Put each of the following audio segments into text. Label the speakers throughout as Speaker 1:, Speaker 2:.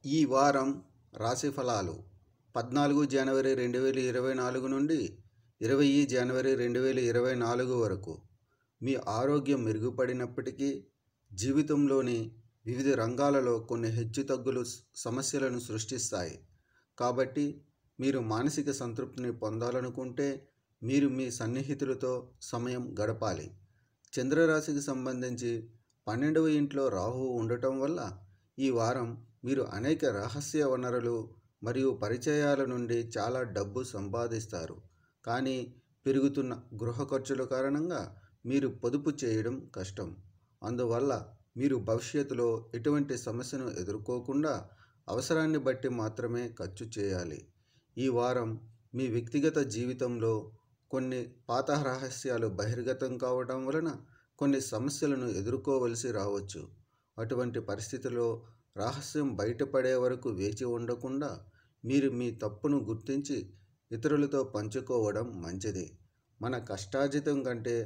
Speaker 1: ఈ వారం రాశి ఫలాలు 14 జనవరి 2024 నుండి 20 జనవరి 2024 వరకు. మీ ఆరోగ్యం మెరుగుపడినప్పటికీ జీవితంలోని వివిధ రంగాలలో కొన్ని హెచ్చుతగ్గులు సమస్యలను సృష్టిస్తాయి. కాబట్టి మీరు మానసిక సంతృప్తిని పొందాలనుకుంటే మీరు మీ సన్నిహితులతో సమయం గడపాలి. చంద్రరాశికి సంబంధించి 12వ ఇంట్లో రాహువు ఉండటం వల్ల ఈ వారం మీరు అనేక రహస్య వనరులు మరియు పరిచయాల నుండి చాలా డబ్బు సంపాదిస్తారు. కానీ పెరుగుతున్న గృహ ఖర్చుల కారణంగా మీరు పొదుపు చేయడం కష్టం. అందువల్ల మీరు భవిష్యత్తులో ఎటువంటి సమస్యను ఎదుర్కోకుండా అవసరాన్ని బట్టి మాత్రమే ఖర్చు చేయాలి. ఈ వారం మీ వ్యక్తిగత జీవితంలో కొన్ని పాత రహస్యాలు బహిర్గతం కావడం వలన కొన్ని సమస్యలను ఎదుర్కోవలసి రావచ్చు. అటువంటి పరిస్థితిలో రహస్యం బయటపడే వరకు వేచి ఉండకుండా మీరు మీ తప్పును గుర్తించి ఇతరులతో పంచుకోవడం మంచిది. మన కష్టార్జితం కంటే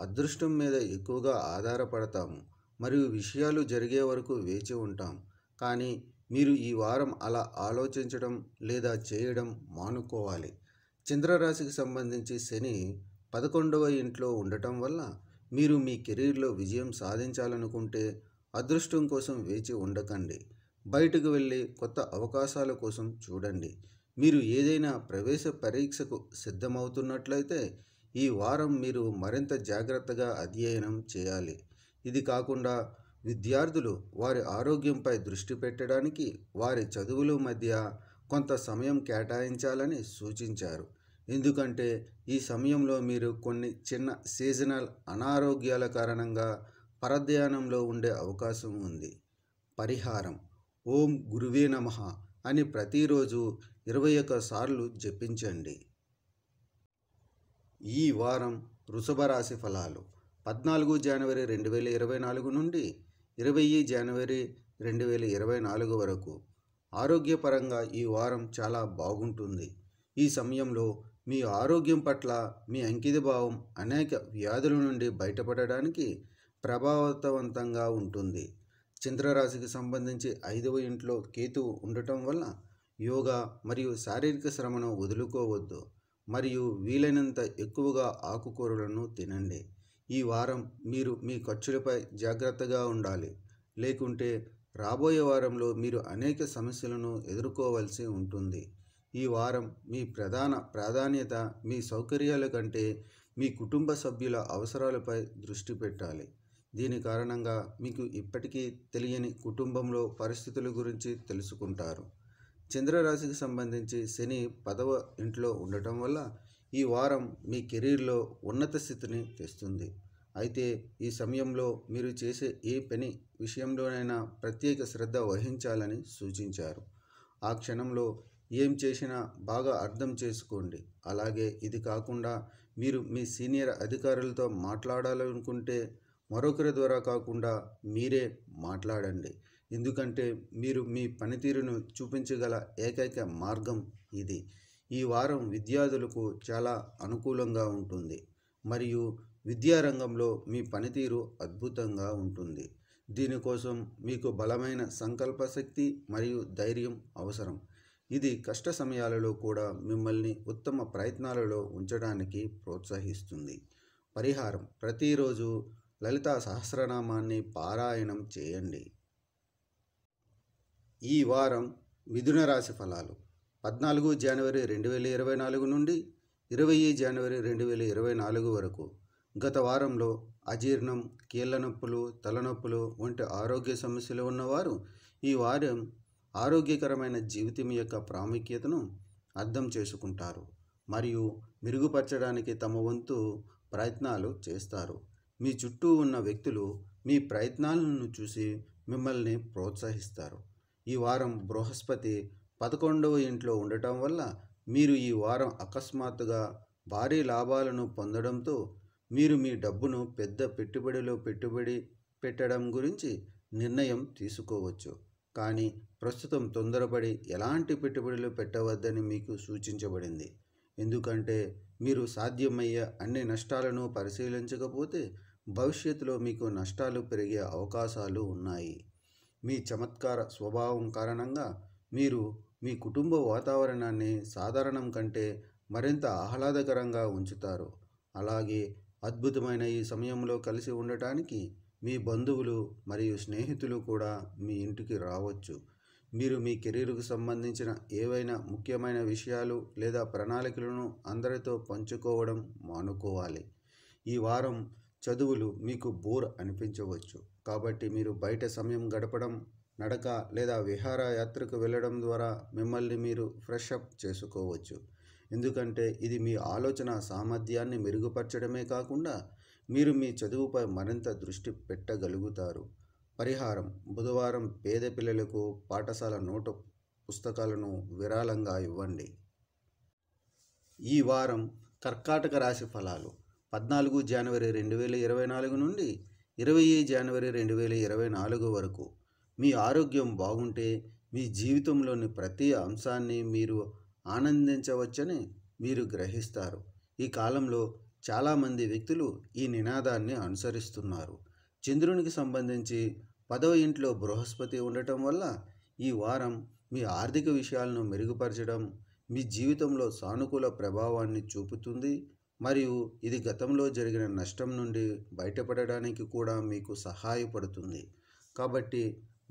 Speaker 1: అదృష్టం మీద ఎక్కువగా ఆధారపడతాము మరియు విషయాలు జరిగే వరకు వేచి ఉంటాం. కానీ మీరు ఈ వారం అలా ఆలోచించడం లేదా చేయడం మానుకోవాలి. చంద్రరాశికి సంబంధించి శని 11వ ఇంట్లో ఉండటం వల్ల మీరు మీ కెరీర్లో విజయం సాధించాలనుకుంటే అదృష్టం కోసం వేచి ఉండకండి. బయటకు వెళ్ళి కొత్త అవకాశాల కోసం చూడండి. మీరు ఏదైనా ప్రవేశ పరీక్షకు సిద్ధమవుతున్నట్లయితే ఈ వారం మీరు మరింత జాగ్రత్తగా అధ్యయనం చేయాలి. ఇది కాకుండా విద్యార్థులు వారి ఆరోగ్యంపై దృష్టి పెట్టడానికి వారి చదువుల మధ్య కొంత సమయం కేటాయించాలని సూచించారు. ఎందుకంటే ఈ సమయంలో మీరు కొన్ని చిన్న సీజనల్ అనారోగ్యాల కారణంగా పరధ్యానంలో ఉండే అవకాశం ఉంది. పరిహారం: ఓం గురువే నమః అని ప్రతిరోజు 21 సార్లు జపించండి. ఈ వారం వృషభ రాశి ఫలాలు 14 జనవరి 2024 నుండి 20 జనవరి 2024 వరకు. ఆరోగ్యపరంగా ఈ వారం చాలా బాగుంటుంది. ఈ సమయంలో మీ ఆరోగ్యం పట్ల మీ అంకితభావం అనేక వ్యాధుల నుండి బయటపడడానికి ప్రభావవంతంగా ఉంటుంది. చంద్రరాశికి సంబంధించి 5వ ఇంట్లో కేతువు ఉండటం వల్ల యోగా మరియు శారీరక శ్రమను వదులుకోవద్దు మరియు వీలైనంత ఎక్కువగా ఆకుకూరలను తినండి. ఈ వారం మీరు మీ ఖర్చులపై జాగ్రత్తగా ఉండాలి, లేకుంటే రాబోయే వారంలో మీరు అనేక సమస్యలను ఎదుర్కోవలసి ఉంటుంది. ఈ వారం మీ ప్రధాన ప్రాధాన్యత మీ సౌకర్యాల కంటే మీ కుటుంబ సభ్యుల అవసరాలపై దృష్టి పెట్టాలి. దీని కారణంగా మీకు ఇప్పటికీ తెలియని కుటుంబంలో పరిస్థితుల గురించి తెలుసుకుంటారు. చంద్రరాశికి సంబంధించి శని 10వ ఇంట్లో ఉండటం వల్ల ఈ వారం మీ కెరీర్లో ఉన్నత స్థితిని తెస్తుంది. అయితే ఈ సమయంలో మీరు చేసే ఏ పని విషయంలోనైనా ప్రత్యేక శ్రద్ధ వహించాలని సూచించారు. ఆ క్షణంలో ఏం చేసినా బాగా అర్థం చేసుకోండి. అలాగే ఇది కాకుండా మీరు మీ సీనియర్ అధికారులతో మాట్లాడాలనుకుంటే మరొకరి ద్వారా కాకుండా మీరే మాట్లాడండి. ఎందుకంటే మీరు మీ పనితీరును చూపించగల ఏకైక మార్గం ఇది. ఈ వారం విద్యార్థులకు చాలా అనుకూలంగా ఉంటుంది మరియు విద్యారంగంలో మీ పనితీరు అద్భుతంగా ఉంటుంది. దీనికోసం మీకు బలమైన సంకల్ప శక్తి మరియు ధైర్యం అవసరం. ఇది కష్ట సమయాలలో కూడా మిమ్మల్ని ఉత్తమ ప్రయత్నాలలో ఉంచడానికి ప్రోత్సహిస్తుంది. పరిహారం: ప్రతిరోజు లలితా సహస్రనామాన్ని పారాయణం చేయండి. ఈ వారం మిథున రాశి ఫలాలు 14 జనవరి 2024 నుండి 20 జనవరి 2024 వరకు. గత వారంలో అజీర్ణం, కీళ్ళ నొప్పులు, తలనొప్పులు వంటి ఆరోగ్య సమస్యలు ఉన్నవారు ఈ వారం ఆరోగ్యకరమైన జీవితం యొక్క ప్రాముఖ్యతను అర్థం చేసుకుంటారు మరియు మెరుగుపరచడానికి తమ వంతు ప్రయత్నాలు చేస్తారు. మీ చుట్టూ ఉన్న వ్యక్తులు మీ ప్రయత్నాలను చూసి మిమ్మల్ని ప్రోత్సహిస్తారు. ఈ వారం బృహస్పతి 11వ ఇంట్లో ఉండటం వల్ల మీరు ఈ వారం అకస్మాత్తుగా భారీ లాభాలను పొందడంతో మీరు మీ డబ్బును పెద్ద పెట్టుబడిలో పెట్టుబడి పెట్టడం గురించి నిర్ణయం తీసుకోవచ్చు. కానీ ప్రస్తుతం తొందరపడి ఎలాంటి పెట్టుబడులు పెట్టవద్దని మీకు సూచించబడింది. ఎందుకంటే మీరు సాధ్యమయ్యే అన్ని నష్టాలను పరిశీలించకపోతే భవిష్యత్తులో మీకు నష్టాలు పెరిగే అవకాశాలు ఉన్నాయి. మీ చమత్కార స్వభావం కారణంగా మీరు మీ కుటుంబ వాతావరణాన్ని సాధారణం కంటే మరింత ఆహ్లాదకరంగా ఉంచుతారు. అలాగే అద్భుతమైన ఈ సమయంలో కలిసి ఉండటానికి మీ బంధువులు మరియు స్నేహితులు కూడా మీ ఇంటికి రావచ్చు. మీరు మీ కెరీర్కు సంబంధించిన ఏవైనా ముఖ్యమైన విషయాలు లేదా ప్రణాళికలను అందరితో పంచుకోవడం మానుకోవాలి. ఈ వారం చదువులు మీకు బోర్ అనిపించవచ్చు. కాబట్టి మీరు బయట సమయం గడపడం, నడక లేదా విహారయాత్రకు వెళ్ళడం ద్వారా మిమ్మల్ని మీరు ఫ్రెష్ అప్ చేసుకోవచ్చు. ఎందుకంటే ఇది మీ ఆలోచన సామర్థ్యాన్ని మెరుగుపరచడమే కాకుండా మీరు మీ చదువుపై మరింత దృష్టి పెట్టగలుగుతారు. పరిహారం: బుధవారం పేద పిల్లలకు పాఠశాల నోటు పుస్తకాలను విరాళంగా ఇవ్వండి. ఈ వారం కర్కాటక రాశి ఫలాలు 14 జనవరి 2024 నుండి 20 జనవరి 2024 వరకు. మీ ఆరోగ్యం బాగుంటే మీ జీవితంలోని ప్రతి అంశాన్ని మీరు ఆనందించవచ్చని మీరు గ్రహిస్తారు. ఈ కాలంలో చాలామంది వ్యక్తులు ఈ నినాదాన్ని అనుసరిస్తున్నారు. చంద్రునికి సంబంధించి 10వ ఇంట్లో బృహస్పతి ఉండటం వల్ల ఈ వారం మీ ఆర్థిక విషయాలను మెరుగుపరచడం మీ జీవితంలో సానుకూల ప్రభావాన్ని చూపుతుంది మరియు ఇది గతంలో జరిగిన నష్టం నుండి బయటపడడానికి కూడా మీకు సహాయపడుతుంది. కాబట్టి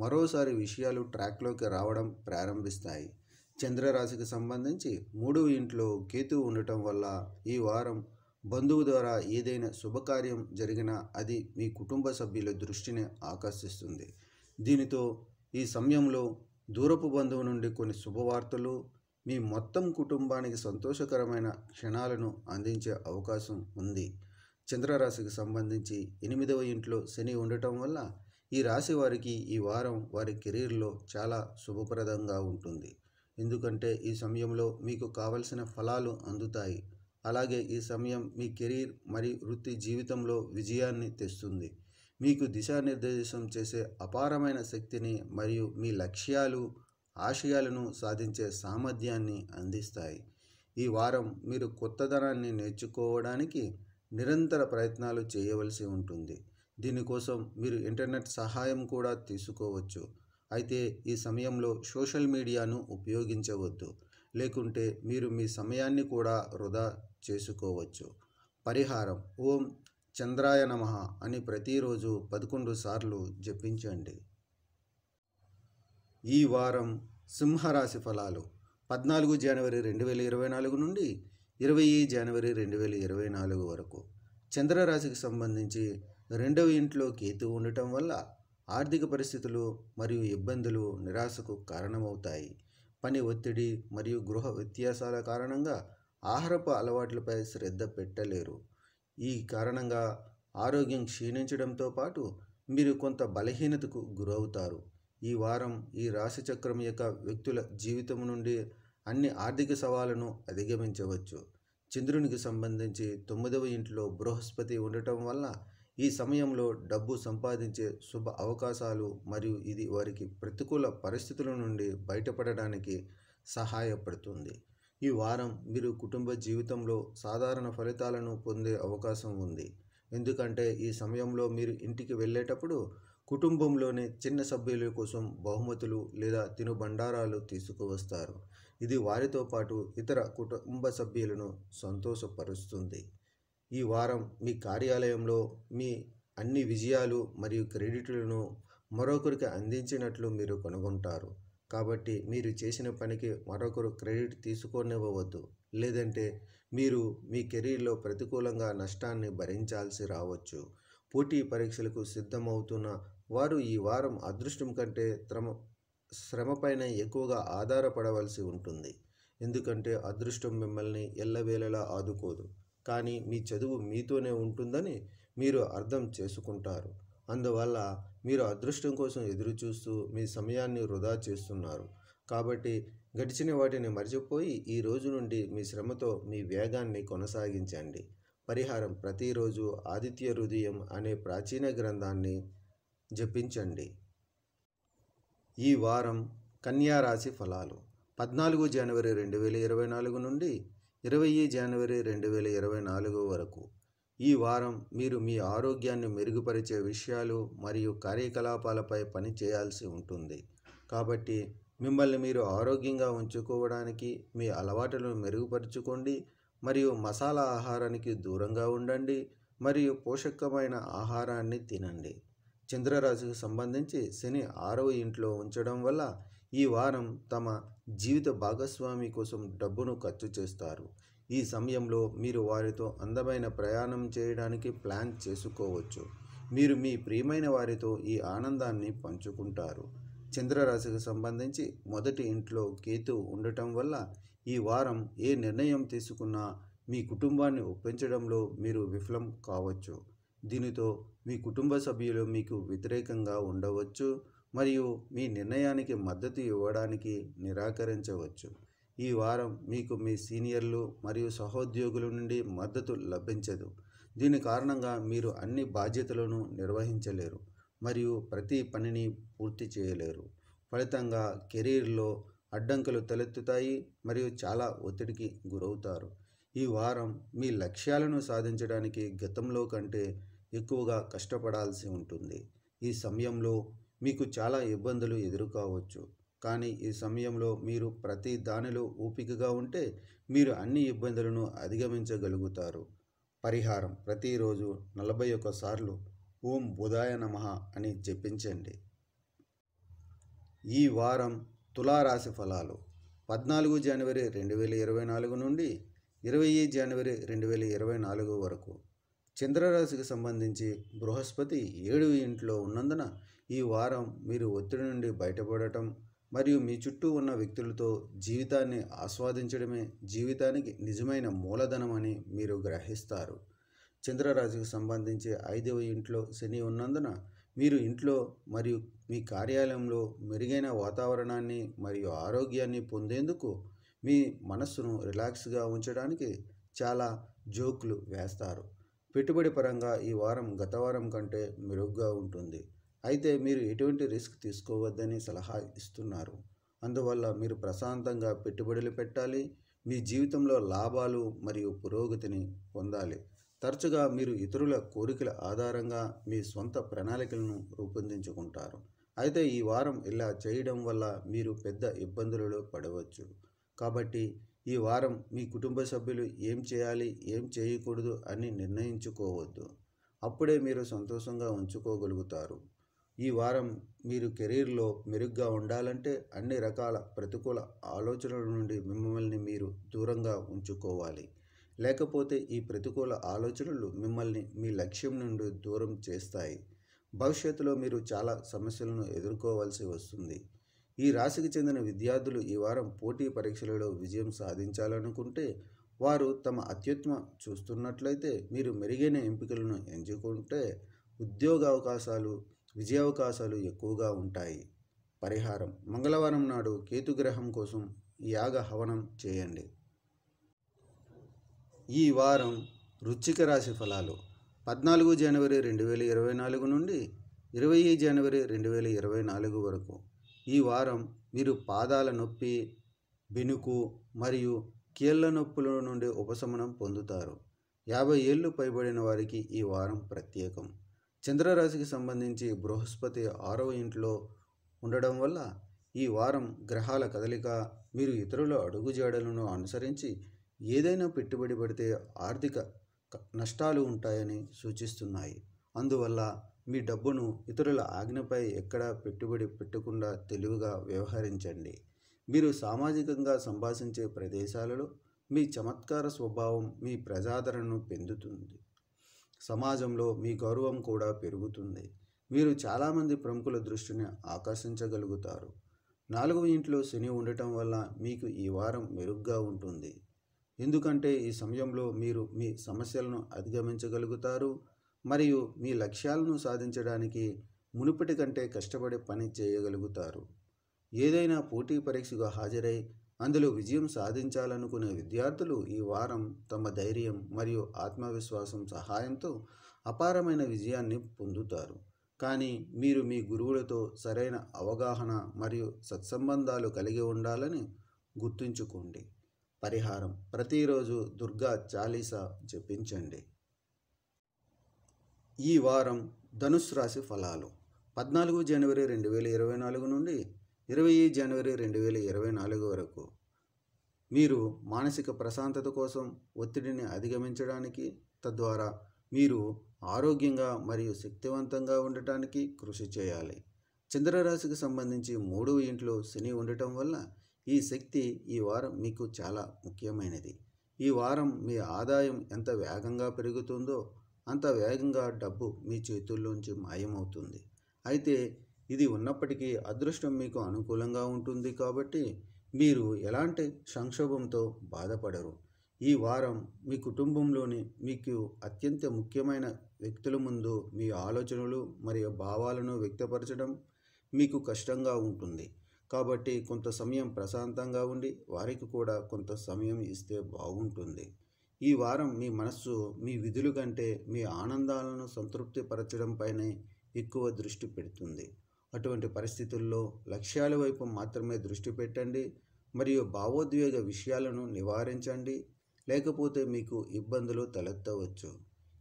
Speaker 1: మరోసారి విషయాలు ట్రాక్లోకి రావడం ప్రారంభిస్తాయి. చంద్రరాశికి సంబంధించి 3వ ఇంట్లో కేతువు ఉండటం వల్ల ఈ వారం బంధువు ద్వారా ఏదైనా శుభకార్యం జరిగినా అది మీ కుటుంబ సభ్యుల దృష్టిని ఆకర్షిస్తుంది. దీనితో ఈ సమయంలో దూరపు బంధువు నుండి కొన్ని శుభవార్తలు మీ మొత్తం కుటుంబానికి సంతోషకరమైన క్షణాలను అందించే అవకాశం ఉంది. చంద్రరాశికి సంబంధించి 8వ ఇంట్లో శని ఉండటం వల్ల ఈ రాశి వారికి ఈ వారం వారి కెరీర్లో చాలా శుభప్రదంగా ఉంటుంది. ఎందుకంటే ఈ సమయంలో మీకు కావలసిన ఫలాలు అందుతాయి. అలాగే ఈ సమయం మీ కెరీర్ మరియు వృత్తి జీవితంలో విజయాన్ని తెస్తుంది. మీకు దిశానిర్దేశం చేసే అపారమైన శక్తిని మరియు మీ లక్ష్యాలు, ఆశయాలను సాధించే సామర్థ్యాన్ని అందిస్తాయి. ఈ వారం మీరు కొత్తదనాన్ని నేర్చుకోవడానికి నిరంతర ప్రయత్నాలు చేయవలసి ఉంటుంది. దీనికోసం మీరు ఇంటర్నెట్ సహాయం కూడా తీసుకోవచ్చు. అయితే ఈ సమయంలో సోషల్ మీడియాను ఉపయోగించవద్దు, లేకుంటే మీరు మీ సమయాన్ని కూడా వృధా చేసుకోవచ్చు. పరిహారం: ఓం చంద్రాయ నమః అని ప్రతిరోజు 11 సార్లు జపించండి. ఈ వారం సింహరాశి ఫలాలు 14 జనవరి 2024 నుండి 20 జనవరి 2024 వరకు. చంద్రరాశికి సంబంధించి 2వ ఇంట్లో కేతువు ఉండటం వల్ల ఆర్థిక పరిస్థితులు మరియు ఇబ్బందులు నిరాశకు కారణమవుతాయి. పని ఒత్తిడి మరియు గృహ వ్యత్యాసాల కారణంగా ఆహారపు అలవాట్లపై శ్రద్ధ పెట్టలేరు. ఈ కారణంగా ఆరోగ్యం క్షీణించడంతో పాటు మీరు కొంత బలహీనతకు గురవుతారు. ఈ వారం ఈ రాశిచక్రం యొక్క వ్యక్తుల జీవితం నుండి అన్ని ఆర్థిక సవాళ్లను అధిగమించవచ్చు. చంద్రునికి సంబంధించి 9వ ఇంట్లో బృహస్పతి ఉండటం వల్ల ఈ సమయంలో డబ్బు సంపాదించే శుభ అవకాశాలు మరియు ఇది వారికి ప్రతికూల పరిస్థితుల నుండి బయటపడడానికి సహాయపడుతుంది. ఈ వారం మీరు కుటుంబ జీవితంలో సాధారణ ఫలితాలను పొందే అవకాశం ఉంది. ఎందుకంటే ఈ సమయంలో మీరు ఇంటికి వెళ్ళేటప్పుడు కుటుంబంలోని చిన్న సభ్యుల కోసం బహుమతులు లేదా తినుబండారాలు తీసుకువస్తారు. ఇది వారితో పాటు ఇతర కుటుంబ సభ్యులను సంతోషపరుస్తుంది. ఈ వారం మీ కార్యాలయంలో మీ అన్ని విజయాలు మరియు క్రెడిట్లను మరొకరికి అందించినట్లు మీరు కనుగొంటారు. కాబట్టి మీరు చేసిన పనికి మరొకరు క్రెడిట్ తీసుకోనివ్వవద్దు, లేదంటే మీరు మీ కెరీర్లో ప్రతికూలంగా నష్టాన్ని భరించాల్సి రావచ్చు. పోటీ పరీక్షలకు సిద్ధమవుతున్న వారు ఈ వారం అదృష్టం కంటే శ్రమపైన ఎక్కువగా ఆధారపడవలసి ఉంటుంది. ఎందుకంటే అదృష్టం మిమ్మల్ని ఎల్లవేళలా ఆదుకోదు, కానీ మీ చదువు మీతోనే ఉంటుందని మీరు అర్థం చేసుకుంటారు. అందువల్ల మీరు అదృష్టం కోసం ఎదురుచూస్తూ మీ సమయాన్ని వృధా చేస్తున్నారు. కాబట్టి గడిచిన వాటిని మర్చిపోయి ఈ రోజు నుండి మీ శ్రమతో మీ వేగాన్ని కొనసాగించండి. పరిహారం: ప్రతిరోజు ఆదిత్య హృదయం అనే ప్రాచీన గ్రంథాన్ని జపించండి. ఈ వారం కన్యా రాశి ఫలాలు 14 జనవరి 2024 నుండి 20 జనవరి 2024 వరకు. ఈ వారం మీరు మీ ఆరోగ్యాన్ని మెరుగుపరిచే విషయాలు మరియు కార్యకలాపాలపై పని చేయాల్సి ఉంటుంది. కాబట్టి మిమ్మల్ని మీరు ఆరోగ్యంగా ఉంచుకోవడానికి మీ అలవాట్లను మెరుగుపరుచుకోండి మరియు మసాలా ఆహారానికి దూరంగా ఉండండి మరియు పోషకమైన ఆహారాన్ని తినండి. చంద్రరాశికి సంబంధించి శని 6వ ఇంట్లో ఉంచడం వల్ల ఈ వారం తమ జీవిత భాగస్వామి కోసం డబ్బును ఖర్చు చేస్తారు. ఈ సమయంలో మీరు వారితో అందమైన ప్రయాణం చేయడానికి ప్లాన్ చేసుకోవచ్చు. మీరు మీ ప్రియమైన వారితో ఈ ఆనందాన్ని పంచుకుంటారు. చంద్రరాశికి సంబంధించి మొదటి ఇంట్లో కేతు ఉండటం వల్ల ఈ వారం ఏ నిర్ణయం తీసుకున్నా మీ కుటుంబాన్ని ఒప్పించడంలో మీరు విఫలం కావచ్చు. దీనితో మీ కుటుంబ సభ్యులు మీకు వ్యతిరేకంగా ఉండవచ్చు మరియు మీ నిర్ణయానికి మద్దతు ఇవ్వడానికి నిరాకరించవచ్చు. ఈ వారం మీకు మీ సీనియర్లు మరియు సహోద్యోగుల నుండి మద్దతు లభించదు. దీని కారణంగా మీరు అన్ని బాధ్యతలను నిర్వహించలేరు మరియు ప్రతి పనిని పూర్తి చేయలేరు. ఫలితంగా కెరీర్లో అడ్డంకులు తలెత్తుతాయి మరియు చాలా ఒత్తిడికి గురవుతారు. ఈ వారం మీ లక్ష్యాలను సాధించడానికి గతంలో కంటే ఎక్కువగా కష్టపడాల్సి ఉంటుంది. ఈ సమయంలో మీకు చాలా ఇబ్బందులు ఎదురుకావచ్చు. కానీ ఈ సమయంలో మీరు ప్రతి దానిలో ఓపికగా ఉంటే మీరు అన్ని ఇబ్బందులను అధిగమించగలుగుతారు. పరిహారం: ప్రతిరోజు 41 సార్లు ఓం బుధాయ నమః అని జపించండి. ఈ వారం తులారాశి ఫలాలు 14 జనవరి 2024 నుండి 20 జనవరి 2024 వరకు. చంద్రరాశికి సంబంధించి బృహస్పతి 7వ ఇంట్లో ఉన్నందున ఈ వారం మీరు ఒత్తిడి నుండి బయటపడటం మరియు మీ చుట్టూ ఉన్న వ్యక్తులతో జీవితాన్ని ఆస్వాదించడమే జీవితానికి నిజమైన మూలధనం అని మీరు గ్రహిస్తారు. చంద్రరాశికి సంబంధించి 5వ ఇంట్లో శని ఉన్నందున మీరు ఇంట్లో మరియు మీ కార్యాలయంలో మెరుగైన వాతావరణాన్ని మరియు ఆరోగ్యాన్ని పొందేందుకు మీ మనస్సును రిలాక్స్గా ఉంచడానికి చాలా జోకులు వేస్తారు. పెట్టుబడి పరంగా ఈ వారం గత వారం కంటే మెరుగ్గా ఉంటుంది. అయితే మీరు ఎటువంటి రిస్క్ తీసుకోవద్దని సలహా ఇస్తున్నారు. అందువల్ల మీరు ప్రశాంతంగా పెట్టుబడులు పెట్టాలి. మీ జీవితంలో లాభాలు మరియు పురోగతిని పొందాలి. తరచుగా మీరు ఇతరుల కోరికల ఆధారంగా మీ సొంత ప్రణాళికలను రూపొందించుకుంటారు. అయితే ఈ వారం ఇలా చేయడం వల్ల మీరు పెద్ద ఇబ్బందులలో పడవచ్చు. కాబట్టి ఈ వారం మీ కుటుంబ సభ్యులు ఏం చేయాలి, ఏం చేయకూడదు అని నిర్ణయించుకోవద్దు. అప్పుడే మీరు సంతోషంగా ఉంచుకోగలుగుతారు. ఈ వారం మీరు కెరీర్లో మెరుగ్గా ఉండాలంటే అన్ని రకాల ప్రతికూల ఆలోచనల నుండి మిమ్మల్ని మీరు దూరంగా ఉంచుకోవాలి. లేకపోతే ఈ ప్రతికూల ఆలోచనలు మిమ్మల్ని మీ లక్ష్యం నుండి దూరం చేస్తాయి. భవిష్యత్తులో మీరు చాలా సమస్యలను ఎదుర్కోవాల్సి వస్తుంది. ఈ రాశికి చెందిన విద్యార్థులు ఈ వారం పోటీ పరీక్షలలో విజయం సాధించాలనుకుంటే వారు తమ అత్యుత్తమ చూస్తున్నట్లయితే మీరు మెరుగైన ఎంపికలను ఎంచుకుంటే విజయావకాశాలు ఎక్కువగా ఉంటాయి. పరిహారం: మంగళవారం నాడు కేతుగ్రహం కోసం యాగ హవనం చేయండి. ఈ వారం వృశ్చిక రాశి ఫలాలు 14 జనవరి 2024 నుండి 20 జనవరి 2024 వరకు. ఈ వారం మీరు పాదాల నొప్పి, బెనుకు మరియు కీళ్ల నొప్పుల నుండి ఉపశమనం పొందుతారు. 50 ఏళ్ళు పైబడిన వారికి ఈ వారం ప్రత్యేకం. చంద్రరాశికి సంబంధించి బృహస్పతి 6వ ఇంట్లో ఉండడం వల్ల ఈ వారం గ్రహాల కదలిక మీరు ఇతరుల అడుగుజాడలను అనుసరించి ఏదైనా పెట్టుబడి పెడితే ఆర్థిక నష్టాలు ఉంటాయని సూచిస్తున్నాయి. అందువల్ల మీ డబ్బును ఇతరుల ఆజ్ఞపై ఎక్కడా పెట్టుబడి పెట్టకుండా తెలివిగా వ్యవహరించండి. మీరు సామాజికంగా సంభాషించే ప్రదేశాలలో మీ చమత్కార స్వభావం మీ ప్రజాదరణను పెంచుతుంది. సమాజంలో మీ గౌరవం కూడా పెరుగుతుంది. మీరు చాలామంది ప్రముఖుల దృష్టిని ఆకర్షించగలుగుతారు. 4వ ఇంట్లో శని ఉండటం వల్ల మీకు ఈ వారం మెరుగ్గా ఉంటుంది. ఎందుకంటే ఈ సమయంలో మీరు మీ సమస్యలను అధిగమించగలుగుతారు మరియు మీ లక్ష్యాలను సాధించడానికి మునుపటి కంటే కష్టపడి పని చేయగలుగుతారు. ఏదైనా పోటీ పరీక్షకు హాజరై అందులో విజయం సాధించాలనుకునే విద్యార్థులు ఈ వారం తమ ధైర్యం మరియు ఆత్మవిశ్వాసం సహాయంతో అపారమైన విజయాన్ని పొందుతారు. కానీ మీరు మీ గురువులతో సరైన అవగాహన మరియు సత్సంబంధాలు కలిగి ఉండాలని గుర్తుంచుకోండి. పరిహారం: ప్రతిరోజు దుర్గా చాలీసా జపించండి. ఈ వారం ధనుస్సు రాశి ఫలాలు 14 జనవరి 2024 నుండి 20 జనవరి 2024 వరకు మీరు మానసిక ప్రశాంతత కోసం ఒత్తిడిని అధిగమించడానికి, తద్వారా మీరు ఆరోగ్యంగా మరియు శక్తివంతంగా ఉండటానికి కృషి చేయాలి. చంద్రరాశికి సంబంధించి 3వ ఇంట్లో శని ఉండటం వల్ల ఈ శక్తి ఈ వారం మీకు చాలా ముఖ్యమైనది. ఈ వారం మీ ఆదాయం ఎంత వేగంగా పెరుగుతుందో అంత వేగంగా డబ్బు మీ చేతుల్లోంచి మాయమవుతుంది. అయితే ఇది ఉన్నప్పటికీ అదృష్టం మీకు అనుకూలంగా ఉంటుంది కాబట్టి మీరు ఎలాంటి సంక్షోభంతో బాధపడరు. ఈ వారం మీ కుటుంబంలోని మీకు అత్యంత ముఖ్యమైన వ్యక్తుల ముందు మీ ఆలోచనలు మరియు భావాలను వ్యక్తపరచడం మీకు కష్టంగా ఉంటుంది. కాబట్టి కొంత సమయం ప్రశాంతంగా ఉండి వారికి కూడా కొంత సమయం ఇస్తే బాగుంటుంది. ఈ వారం మీ మనస్సు మీ విధుల కంటే మీ ఆనందాలను సంతృప్తిపరచడంపైనే ఎక్కువ దృష్టి పెడుతుంది. అటువంటి పరిస్థితుల్లో లక్ష్యాల వైపు మాత్రమే దృష్టి పెట్టండి మరియు భావోద్వేగ విషయాలను నివారించండి, లేకపోతే మీకు ఇబ్బందులు తలెత్తవచ్చు.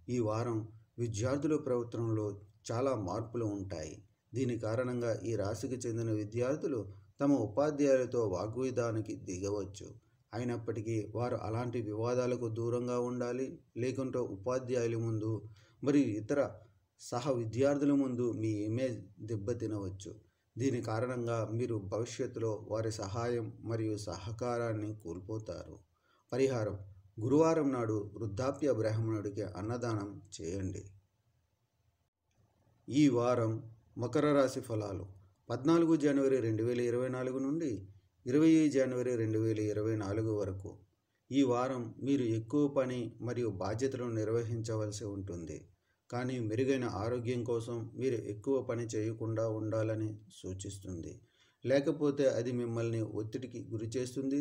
Speaker 1: ఈ వారం విద్యార్థుల ప్రవర్తనలో చాలా మార్పులు ఉంటాయి. దీని కారణంగా ఈ రాశికి చెందిన విద్యార్థులు తమ ఉపాధ్యాయులతో వాగ్వివాదానికి దిగవచ్చు. అయినప్పటికీ వారు అలాంటి వివాదాలకు దూరంగా ఉండాలి, లేకుంటే ఉపాధ్యాయుల ముందు మరియు ఇతర సహ విద్యార్థుల ముందు మీ ఇమేజ్ దెబ్బతినవచ్చు. దీని కారణంగా మీరు భవిష్యత్తులో వారి సహాయం మరియు సహకారాన్ని కోల్పోతారు. పరిహారం: గురువారం నాడు వృద్ధాప్య బ్రాహ్మణుడికి అన్నదానం చేయండి. ఈ వారం మకర రాశి ఫలాలు 14 జనవరి 2024 నుండి 20 జనవరి 2024 వరకు. ఈ వారం మీరు ఎక్కువ పని మరియు బాధ్యతలను నిర్వహించవలసి ఉంటుంది. కానీ మెరుగైన ఆరోగ్యం కోసం మీరు ఎక్కువ పని చేయకుండా ఉండాలని సూచిస్తుంది, లేకపోతే అది మిమ్మల్ని ఒత్తిడికి గురి చేస్తుంది.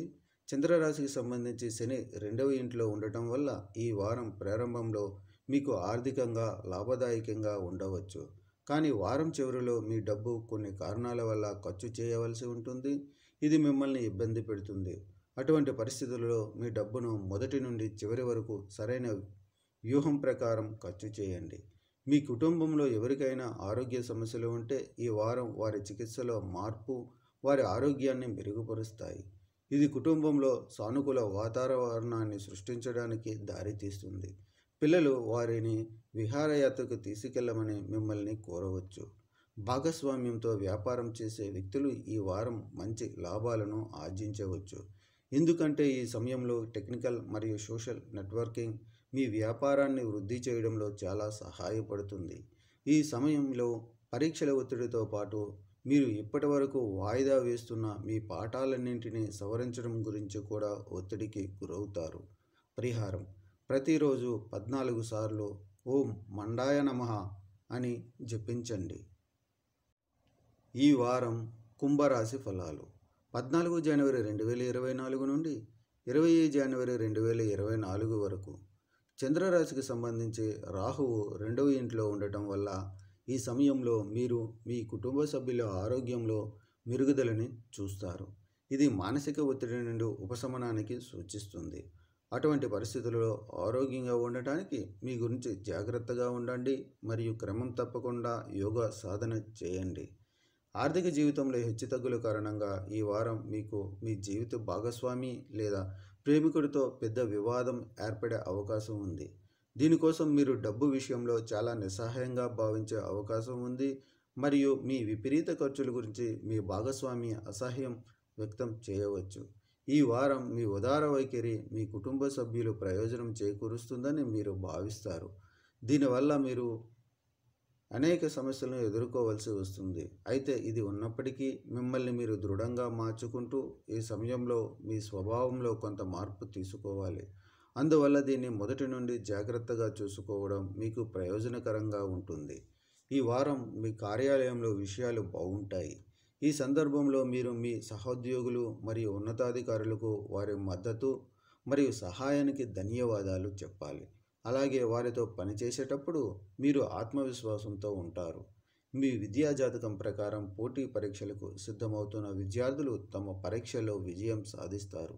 Speaker 1: చంద్రరాశికి సంబంధించి శని 2వ ఇంట్లో ఉండటం వల్ల ఈ వారం ప్రారంభంలో మీకు ఆర్థికంగా లాభదాయకంగా ఉండవచ్చు. కానీ వారం చివరిలో మీ డబ్బు కొన్ని కారణాల వల్ల ఖర్చు చేయవలసి ఉంటుంది. ఇది మిమ్మల్ని ఇబ్బంది పెడుతుంది. అటువంటి పరిస్థితుల్లో మీ డబ్బును మొదటి నుండి చివరి వరకు సరైన వ్యూహం ప్రకారం ఖర్చు చేయండి. మీ కుటుంబంలో ఎవరికైనా ఆరోగ్య సమస్యలు ఉంటే ఈ వారం వారి చికిత్సలో మార్పు వారి ఆరోగ్యాన్ని మెరుగుపరుస్తాయి. ఇది కుటుంబంలో సానుకూల వాతావరణాన్ని సృష్టించడానికి దారితీస్తుంది. పిల్లలు వారిని విహారయాత్రకు తీసుకెళ్లమని మిమ్మల్ని కోరవచ్చు. భాగస్వామ్యంతో వ్యాపారం చేసే వ్యక్తులు ఈ వారం మంచి లాభాలను ఆర్జించవచ్చు, ఎందుకంటే ఈ సమయంలో టెక్నికల్ మరియు సోషల్ నెట్వర్కింగ్ మీ వ్యాపారాన్ని వృద్ధి చేయడంలో చాలా సహాయపడుతుంది. ఈ సమయంలో పరీక్షల ఒత్తిడితో పాటు మీరు ఇప్పటి వరకు వాయిదా వేస్తున్న మీ పాఠాలన్నింటినీ సవరించడం గురించి కూడా ఒత్తిడికి గురవుతారు. పరిహారం: ప్రతిరోజు 14 సార్లు ఓం మండాయ నమః అని జపించండి. ఈ వారం కుంభరాశి ఫలాలు 14 జనవరి 2024 నుండి 20 జనవరి 2024 వరకు. చంద్రరాశికి సంబంధించి రాహువు 2వ ఇంట్లో ఉండటం వల్ల ఈ సమయంలో మీరు మీ కుటుంబ సభ్యుల ఆరోగ్యంలో మెరుగుదలని చూస్తారు. ఇది మానసిక ఒత్తిడి నుండి ఉపశమనానికి సూచిస్తుంది. అటువంటి పరిస్థితుల్లో ఆరోగ్యంగా ఉండటానికి మీ గురించి జాగ్రత్తగా ఉండండి మరియు క్రమం తప్పకుండా యోగా సాధన చేయండి. ఆర్థిక జీవితంలో హెచ్చుతగ్గుల కారణంగా ఈ వారం మీకు మీ జీవిత భాగస్వామి లేదా ప్రేమికుడితో పెద్ద వివాదం ఏర్పడే అవకాశం ఉంది. దీనికోసం మీరు డబ్బు విషయంలో చాలా నిస్సహాయంగా భావించే అవకాశం ఉంది మరియు మీ విపరీత ఖర్చుల గురించి మీ భాగస్వామి అసహ్యం వ్యక్తం చేయవచ్చు. ఈ వారం మీ ఉదార వైఖరి మీ కుటుంబ సభ్యులు ప్రయోజనం చేకూరుస్తుందని మీరు భావిస్తారు. దీనివల్ల మీరు అనేక సమస్యలను ఎదుర్కోవలసి వస్తుంది. అయితే ఇది ఉన్నప్పటికీ మిమ్మల్ని మీరు దృఢంగా మార్చుకుంటూ ఈ సమయంలో మీ స్వభావంలో కొంత మార్పు తీసుకోవాలి. అందువల్ల దీన్ని మొదటి నుండి జాగ్రత్తగా చూసుకోవడం మీకు ప్రయోజనకరంగా ఉంటుంది. ఈ వారం మీ కార్యాలయంలో విషయాలు బాగుంటాయి. ఈ సందర్భంలో మీరు మీ సహోద్యోగులు మరియు ఉన్నతాధికారులకు వారి మద్దతు మరియు సహాయానికి ధన్యవాదాలు చెప్పాలి. అలాగే వారితో పనిచేసేటప్పుడు మీరు ఆత్మవిశ్వాసంతో ఉంటారు. మీ విద్యా జాతకం ప్రకారం పోటీ పరీక్షలకు సిద్ధమవుతున్న విద్యార్థులు తమ పరీక్షలో విజయం సాధిస్తారు.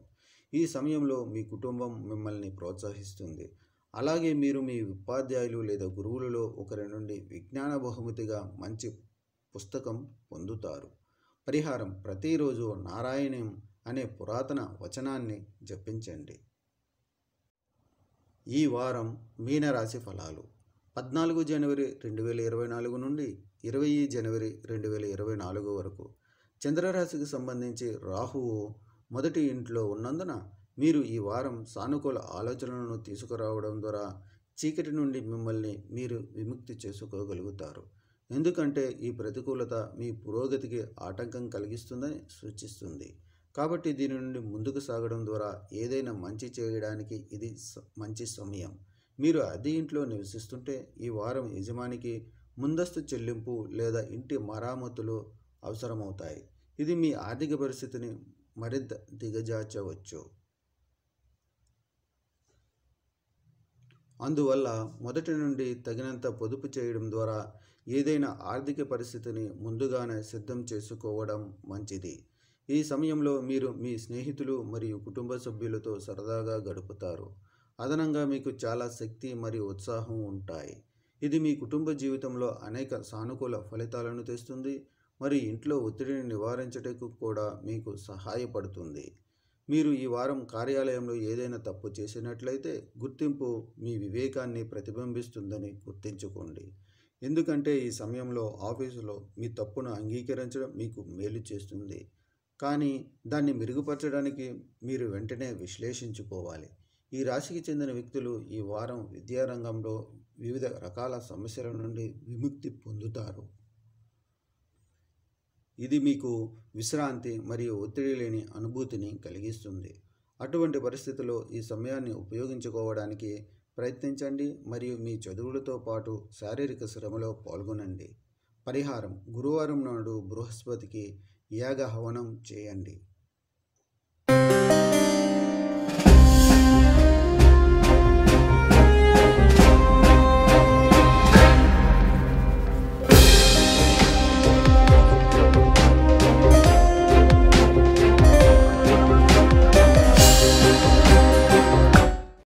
Speaker 1: ఈ సమయంలో మీ కుటుంబం మిమ్మల్ని ప్రోత్సహిస్తుంది. అలాగే మీరు మీ ఉపాధ్యాయులు లేదా గురువులలో ఒకరి నుండి విజ్ఞాన బహుమతిగా మంచి పుస్తకం పొందుతారు. పరిహారం: ప్రతిరోజు నారాయణం అనే పురాతన వచనాన్ని జపించండి. ఈ వారం మీనరాశి ఫలాలు. 14 జనవరి 2024 నుండి 20 జనవరి 2024 వరకు. చంద్రరాశికి సంబంధించి రాహువు మొదటి ఇంట్లో ఉన్నందున మీరు ఈ వారం సానుకూల ఆలోచనలను తీసుకురావడం ద్వారా చీకటి నుండి మిమ్మల్ని మీరు విముక్తి చేసుకోగలుగుతారు. ఎందుకంటే ఈ ప్రతికూలత మీ పురోగతికి ఆటంకం కలిగిస్తుందని సూచిస్తుంది. కాబట్టి దీని నుండి ముందుకు సాగడం ద్వారా ఏదైనా మంచి చేయడానికి ఇది మంచి సమయం. మీరు అద్దె ఇంట్లో నివసిస్తుంటే ఈ వారం యజమానికి ముందస్తు చెల్లింపు లేదా ఇంటి మరామతులు అవసరమవుతాయి. ఇది మీ ఆర్థిక పరిస్థితిని మరింత దిగజార్చవచ్చు. అందువల్ల మొదటి నుండి తగినంత పొదుపు చేయడం ద్వారా ఏదైనా ఆర్థిక పరిస్థితిని ముందుగానే సిద్ధం చేసుకోవడం మంచిది. ఈ సమయంలో మీరు మీ స్నేహితులు మరియు కుటుంబ సభ్యులతో సరదాగా గడుపుతారు. అదనంగా మీకు చాలా శక్తి మరియు ఉత్సాహం ఉంటాయి. ఇది మీ కుటుంబ జీవితంలో అనేక సానుకూల ఫలితాలను తెస్తుంది మరియు ఇంట్లో ఒత్తిడిని నివారించడానికి కూడా మీకు సహాయపడుతుంది. మీరు ఈ వారం కార్యాలయంలో ఏదైనా తప్పు చేసినట్లయితే గుర్తింపు మీ వివేకాన్ని ప్రతిబింబిస్తుందని గుర్తుంచుకోండి. ఎందుకంటే ఈ సమయంలో ఆఫీసులో మీ తప్పును అంగీకరించడం మీకు మేలు చేస్తుంది. కానీ దాన్ని మెరుగుపరచడానికి మీరు వెంటనే విశ్లేషించుకోవాలి. ఈ రాశికి చెందిన వ్యక్తులు ఈ వారం విద్యారంగంలో వివిధ రకాల సమస్యల నుండి విముక్తి పొందుతారు. ఇది మీకు విశ్రాంతి మరియు ఒత్తిడి లేని అనుభూతిని కలిగిస్తుంది. అటువంటి పరిస్థితుల్లో ఈ సమయాన్ని ఉపయోగించుకోవడానికి ప్రయత్నించండి మరియు మీ చదువులతో పాటు శారీరక శ్రమలో పాల్గొనండి. పరిహారం: గురువారం నాడు బృహస్పతికి యాగ హవనం చేయండి.